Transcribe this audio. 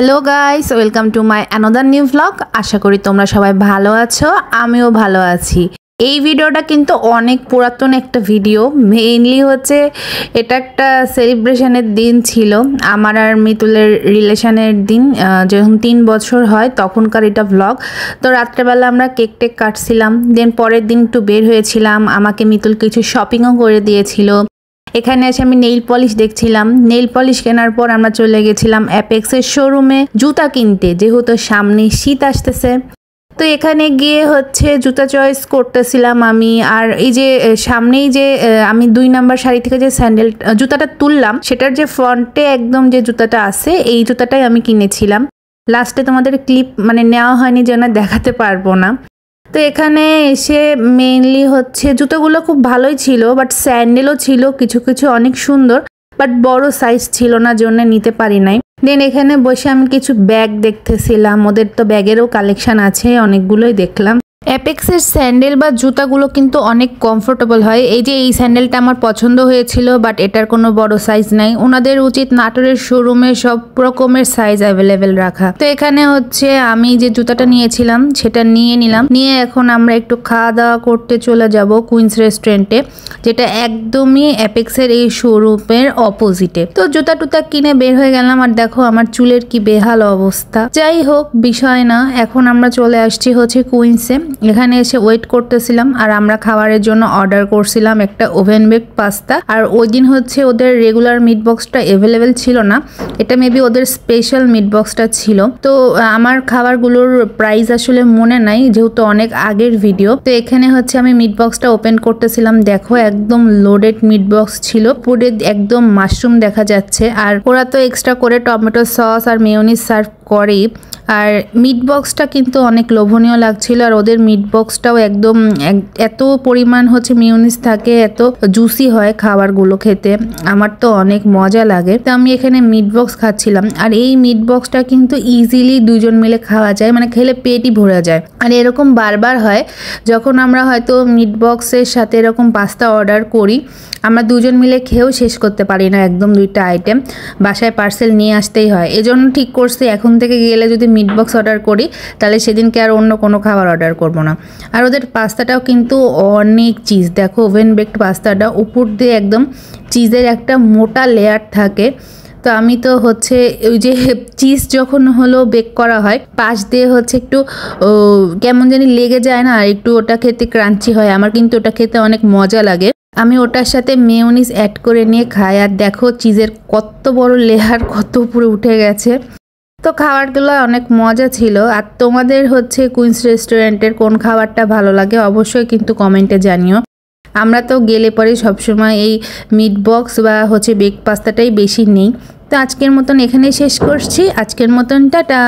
Hello guys, welcome to my another new blog. আশা করি তোমরা সবাই ভালো আছো, আমিও ভালো আছি। এই ভিডিওটা কিন্তু অনেক পুরাতন একটা ভিডিও। মেইনলি হচ্ছে এটা একটা সেলিব্রেশনের দিন ছিল, আমার আর মিতুলের রিলেশনের দিন। যখন 3 বছর হয় তখনকার এটা ব্লগ। তো রাত্রেবেলা আমরা কেক টেক কাটছিলাম, দেন পরের দিন একটু বের হয়েছিলাম। আমাকে মিতুল কিছু শপিংও করে দিয়েছিল। এখানে এসে আমি নেইল পলিশ দেখছিলাম। নেইল পলিশ কেনার পর আমরা চলে গেছিলাম অ্যাপেক্সের শোরুমে জুতা কিনতে, যেহেতু সামনে শীত আসতেছে। তো এখানে গিয়ে হচ্ছে জুতা চয়েস করতেছিলাম আমি। আর এই যে সামনেই যে আমি 2 নাম্বার শাড়ি থেকে যে জুতাটা তুললাম, সেটার যে ফ্রন্টে একদম যে জুতাটা আছে, এই জুতাটাই আমি কিনেছিলাম। লাস্টে তোমাদের ক্লিপ নেওয়া হয়নি, যেন দেখাতে পারবো না। তো এখানে এসে মেইনলি হচ্ছে জুতোগুলো খুব ভালোই ছিল, বাট স্যান্ডেলও ছিল কিছু কিছু অনেক সুন্দর, বাট বড় সাইজ ছিল না, জন্য নিতে পারি নাই। দেন এখানে বসে আমি কিছু ব্যাগ দেখতেছিলাম। ওদের তো ব্যাগেরও কালেকশন আছে, অনেকগুলোই দেখলাম। অ্যাপেক্সের স্যান্ডেল বা জুতাগুলো কিন্তু অনেক কমফোর্টেবল হয়। এই যে এই স্যান্ডেলটা আমার পছন্দ হয়েছিল, বাট এটার কোনো বড় সাইজ নাই। ওনাদের উচিত নাটোরের শোরুমে সব রকমের সাইজ অ্যাভেলেবেল রাখা। তো এখানে হচ্ছে আমি যে জুতাটা নিয়েছিলাম সেটা নিয়ে নিলাম। নিয়ে এখন আমরা একটু খাওয়া দাওয়া করতে চলে যাব কুইন্স রেস্টুরেন্টে, যেটা একদমই অ্যাপেক্সের এই শোরুমের অপোজিটে। তো জুতা টুতা কিনে বের হয়ে গেলাম। আর দেখো আমার চুলের কি বেহাল অবস্থা। যাই হোক, বিষয় না। এখন আমরা চলে আসছি হচ্ছে কুইন্সে। এখানে এসে ওয়েট করতেছিলাম, আর আমরা খাবারের জন্য অর্ডার করছিলাম একটা ওভেন বেকড পাস্তা। আর ওই দিন হচ্ছে ওদের রেগুলার মিট বক্সটা অ্যাভেলেবেল ছিল না, এটা মেবি ওদের স্পেশাল মিট বক্সটা ছিল। তো আমার খাবারগুলোর প্রাইস আসলে মনে নাই, যেহেতু অনেক আগের ভিডিও। তো এখানে হচ্ছে আমি মিট বক্সটা ওপেন করতেছিলাম। দেখো একদম লোডেড মিট বক্স ছিল, পুরো একদম মাশরুম দেখা যাচ্ছে। আর ওরা তো এক্সট্রা করে টমেটো সস আর মেয়োনিজ সার্ভ করেই। আর মিট বক্সটা কিন্তু অনেক লোভনীয় লাগছিল। আর ওদের মিট বক্সটাও একদম এত পরিমাণ হচ্ছে মিউনিস থাকে, এত জুসি হয় খাবারগুলো খেতে, আমার তো অনেক মজা লাগে। তো আমি এখানে মিট বক্স খাচ্ছিলাম। আর এই মিট বক্সটা কিন্তু ইজিলি 2 জন মিলে খাওয়া যায়, খেলে পেটই ভরে যায়। আর এরকম বারবার হয় যখন আমরা হয়তো মিট বক্সের সাথে এরকম পাস্তা অর্ডার করি, আমরা 2 জন মিলে খেয়েও শেষ করতে পারি না একদম 2টা আইটেম। বাসায় পার্সেল নিয়ে আসতেই হয়। এজন্য ঠিক করছি এখন থেকে গেলে যদি মিট বক্স অর্ডার করি, তাহলে সেদিনকে আর অন্য কোনো খাবার অর্ডার করব না। আর ওদের পাস্তাটাও কিন্তু অনেক চিজ। দেখো ওভেন বেকড পাস্তাটা উপর দিয়ে একদম চিজের একটা মোটা লেয়ার থাকে। তো আমি তো হচ্ছে ওই যে চিজ যখন হলো বেক করা হয়, পাশ দিয়ে হচ্ছে একটু কেমন জানি লেগে যায় না, আর একটু ওটা খেতে ক্রাঞ্চি হয়। আমার কিন্তু ওটা খেতে অনেক মজা লাগে। আমি ওটার সাথে মেয়োনিজ অ্যাড করে নিয়ে খাই। আর দেখো চিজের কত বড় লেয়ার, কত উপরে উঠে গেছে। তো খাবারগুলো অনেক মজা ছিল। আর তোমাদের হচ্ছে কুইন্স রেস্টুরেন্টের কোন খাবারটা ভালো লাগে অবশ্যই কিন্তু কমেন্টে জানিও। আমরা তো গেলে পরে সবসময় এই মিট বক্স বা হচ্ছে বেক পাস্তাটাই বেশি নেই। তো আজকের মতন এখানেই শেষ করছি। আজকের মতন টাটা।